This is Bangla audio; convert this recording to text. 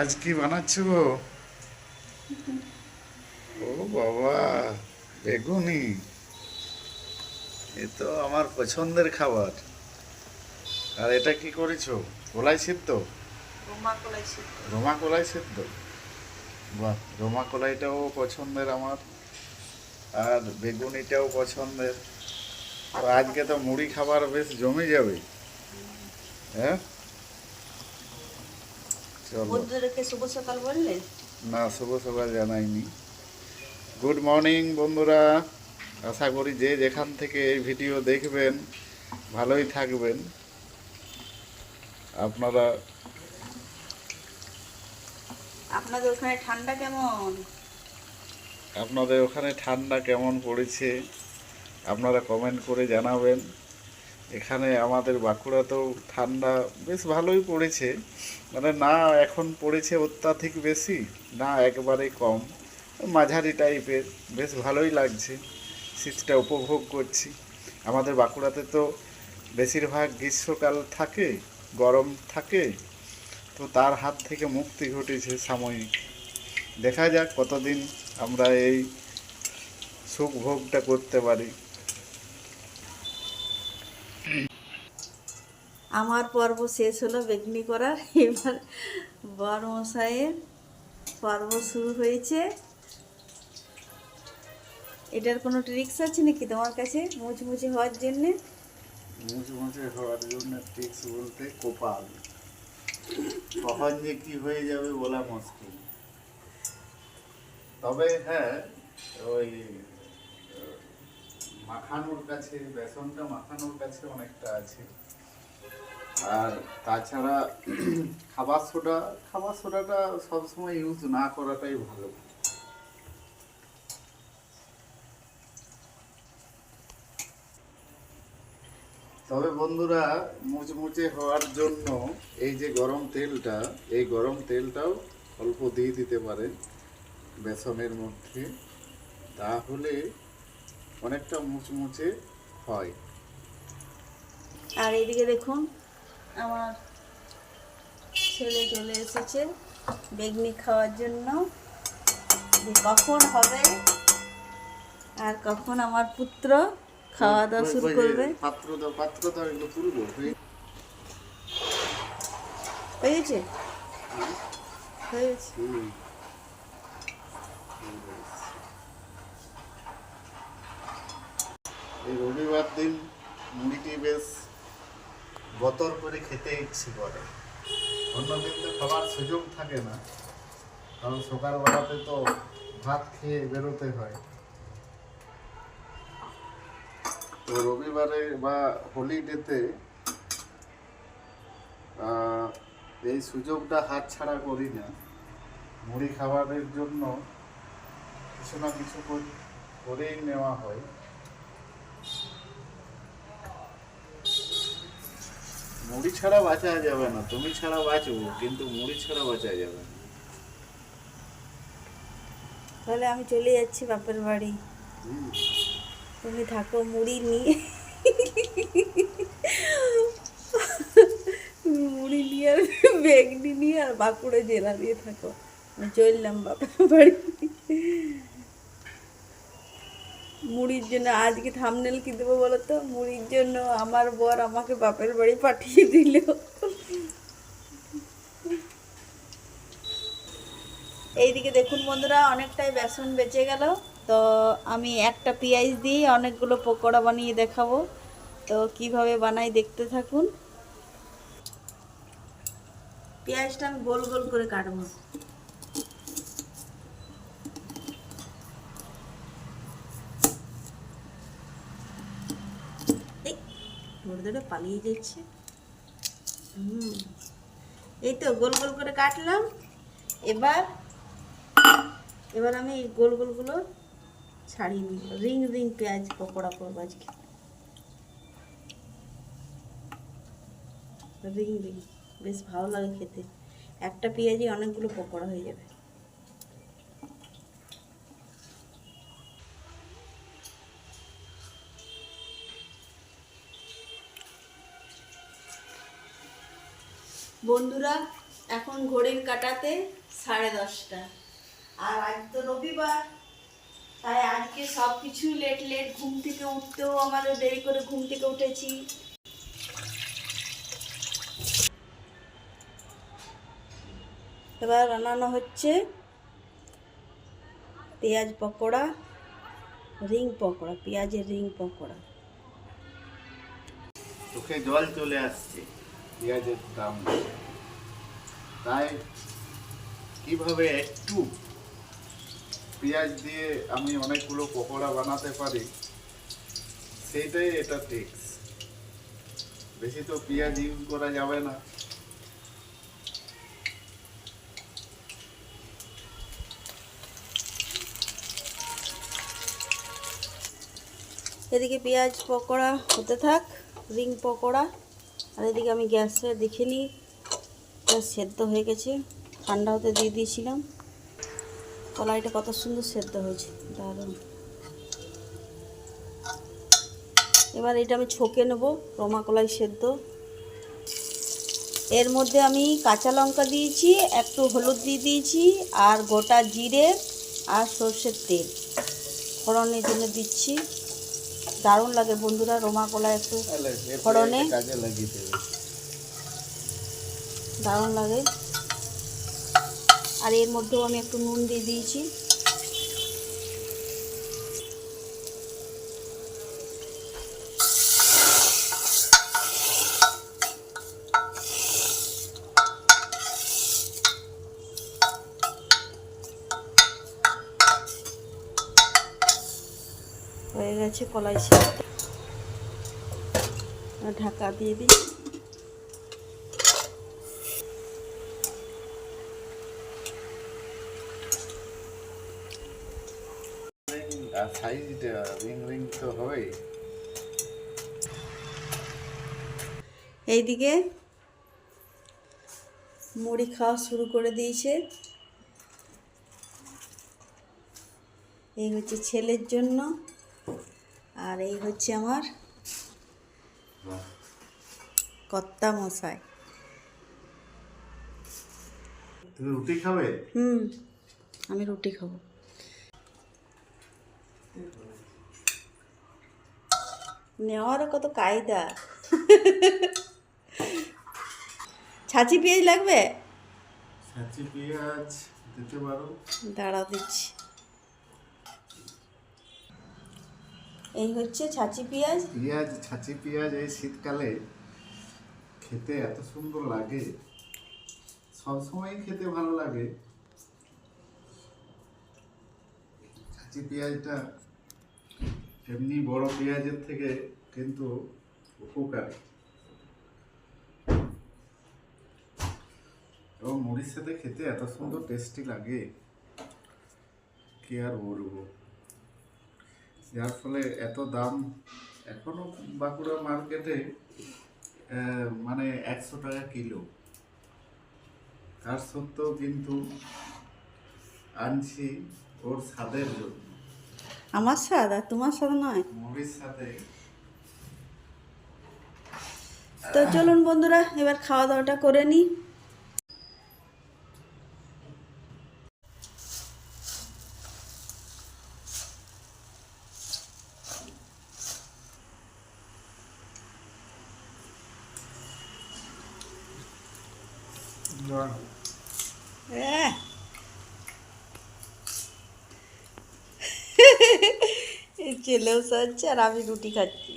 আজ কি বানাচ্ছো গো? ও বাবা, বেগুনি! এ তো আমার পছন্দের খাবার। আর এটা কি করেছো? কলাই সিদ্ধ? রোমা কলাই সিদ্ধ। রোমা কলাই সিদ্ধ? বাহ, রোমা কলাইটাও পছন্দের আমার। আর বেগুনিটাও পছন্দের। তো পাতলা আজকে তো পাতলা। মুড়ি খাবার বেশ জমে যাবে। হ্যাঁ, চলো। বন্ধুদেরকে শুভ সকাল বললে? না, শুভ সকাল জানাইনি। গুড মর্নিং বন্ধুরা। আশা করি যে যেখান থেকে এই ভিডিও দেখবেন ভালোই থাকবেন আপনারা। আপনাদের ওখানে ঠান্ডা কেমন? আপনাদের ওখানে ঠান্ডা কেমন পড়েছে আপনারা কমেন্ট করে জানাবেন। এখানে আমাদের বাঁকুড়াতেও ঠান্ডা বেশ ভালোই পড়েছে। মানে না এখন পড়েছে অত্যাধিক বেশি, না একেবারেই কম, মাঝারি টাইপের। বেশ ভালোই লাগছে, শীতটা উপভোগ করছি। আমাদের বাঁকুড়াতে তো বেশিরভাগ গ্রীষ্মকাল থাকে, গরম থাকে। তো তার হাত থেকে মুক্তি ঘটেছে সাময়িক। দেখা যাক কতদিন আমরা এই সুখ ভোগটা করতে পারি। আমার পর্ব শেষ হলো বেগনি করার। এবার বরমশাইয়ের পর্ব শুরু হয়েছে। এটার কোনো ট্রিক্স আছে নাকি তোমার কাছে মুচমুচে হওয়ার জন্যে? মুচমুচে হওয়ার জন্য টিপস বলতে কপাল। কখন যে কি হয়ে যাবে বলা মুশকিল। তবে হ্যাঁ, ওই মাখানোর কাছে, বেসনটা মাখানোর কাছে অনেকটা আছে। আর তাছাড়া খাবার সোডাটা সবসময় ইউজ না করাটাই ভালো। তবে বন্ধুরা, মুচমুচে হওয়ার জন্য এই যে গরম তেলটা, এই গরম তেলটাও অল্প দিয়ে দিতে পারেন বেসনের মধ্যে, তাহলে অনেকটা মুচমুচে হয়। আর এইদিকে দেখুন, আমার ছেলে চলে এসেছে বেগনি খাওয়ার জন্য। যে কখন হবে আর কখন আমার পুত্র খাওয়া দাওয়া শুরু করবে। পাত্র দাও এগুলো তুলবো। হয়েছে? হয়েছে। হুম। এই রবিবার দিন মুড়িটি বেশ বতর করে খেতে ইচ্ছে করে। অন্যদিন তো খাবার সুযোগ থাকে না, কারণ সকালবেলাতে তো ভাত খেয়ে বেরোতে হয়। তো রবিবারে বা হলিডেতে এই সুযোগটা হাতছাড়া করি না। মুড়ি খাবারের জন্য কিছু না কিছু করেই নেওয়া হয়। মুড়ি ছাড়া বাঁচা যাবে না, তুমি ছাড়া বাঁচবো, কিন্তু মুড়ি ছাড়া বাঁচা যাবে না। তাহলে আমি চলে যাচ্ছি বাপের বাড়ি, হুম। তুমি থাকো মুড়ি নিয়ে। তুমি মুড়ি নিয়ে আর বেগনি নিয়ে আর বাঁকুড়া জেলা দিয়ে থাকো। আমি চললাম বাপের বাড়ি। মুড়ির জন্য আজকে থামনেল কি দেবো বলো তো? মুড়ির জন্য আমার বর আমাকে বাপের বাড়ি পাঠিয়ে দিল। এইদিকে দেখুন বন্ধুরা, অনেকটাই বেসন বেঁচে গেল। তো আমি একটা পেঁয়াজ দিয়ে অনেকগুলো পকোড়া বানিয়ে দেখাবো। তো কিভাবে বানাই দেখতে থাকুন। পেঁয়াজটা আমি গোল গোল করে কাটবো। এই ধরে ধরে পালিয়ে যাচ্ছে। এই তো গোল গোল করে কাটলাম। এবার এবার আমি এই গোল গোলগুলো ছাড়িয়ে নিব। রিং রিং পেঁয়াজ পকোড়া করবো আজকে। রিং রিং বেশ ভালো লাগে খেতে। একটা পেঁয়াজই অনেকগুলো পকোড়া হয়ে যাবে। বন্ধুরা, এখন ঘড়ির কাঁটাতে 10:30, আর আজ তো রবিবার, তাই আজকে সব কিছু লেট লেট। ঘুম থেকে উঠতেও আমাদের দেরি করে ঘুম থেকে উঠেছি। এবার বানানো হচ্ছে পেঁয়াজ পকোড়া, রিং পকোড়া, পেঁয়াজের রিং পকোড়া। চোখে জল চলে আসছে পেঁয়াজের দাম দেখে। তাই কিভাবে একটু পেঁয়াজ দিয়ে আমি অনেকগুলো পকোড়া বানাতে পারি, সেইটাই এটা টিপস। বেশি তো পেঁয়াজ ইউজ করা যাবে না। এদিকে পেঁয়াজ পকোড়া হতে থাক, রিং পকোড়া। আর এদিকে আমি গ্যাসে দেখে নিই সেদ্ধ হয়ে গেছে, ঠান্ডা হতে দিয়ে দিয়েছিলাম। কলাইটা কত সুন্দর সেদ্ধ হয়েছে, দারুণ। এবার এটা আমি ছকে নেব, রমা কলাই সেদ্ধ। এর মধ্যে আমি কাঁচা লঙ্কা দিয়েছি, একটু হলুদ দিয়ে দিয়েছি, আর গোটা জিরে আর সর্ষের তেল ফোড়নের জন্য দিচ্ছি। দারুণ লাগে বন্ধুরা রমা কলাই একটু ফোড়নে, কাজে লাগিয়ে দেবে। দারুণ লাগে। আর এর মধ্যেও আমি একটু নুন দিয়ে দিয়েছি। হয়ে গেছে কলাই সেদ্ধ, ঢাকা দিয়ে দিই। আর সাইজটা রিং রিং তো হবেই। এইদিকে মুড়ি খাওয়া শুরু করে দিয়েছে। এই হচ্ছে ছেলের জন্য, আর এই হচ্ছে আমার কর্তা মশাই। তুমি রুটি খাবে? আমি রুটি খাবো। নেওয়ারও কত কায়দা। ছাঁচি পেঁয়াজ লাগবে? ছাঁচি পেঁয়াজ দিতে পারো। দাঁড়াও দিচ্ছি। এই হচ্ছে ছাঁচি পেঁয়াজ। পেঁয়াজ, ছাঁচি পেঁয়াজ এই শীতকালে খেতে এত সুন্দর লাগে, সবসময় খেতে ভালো লাগে। ছাঁচি পেঁয়াজটা এমনি বড় পেঁয়াজের থেকে কিন্তু উপকারী, এবং মুড়ির সাথে খেতে এত সুন্দর টেস্টি লাগে কি আর বলবো। যার ফলে এত দাম এখনো বাঁকুড়া মার্কেটে, মানে 100 টাকা কিলো। তার সত্ত্বেও কিন্তু আনছি ওর স্বাদের জন্য। আমার স্বাদ আর তোমার স্বাদ নয়। মুড়ির সাথে। তো চলুন বন্ধুরা, এবার খাওয়া দাওয়াটা করে নিই। এই ছেলেও সাজছে আর আমি রুটি খাচ্ছি।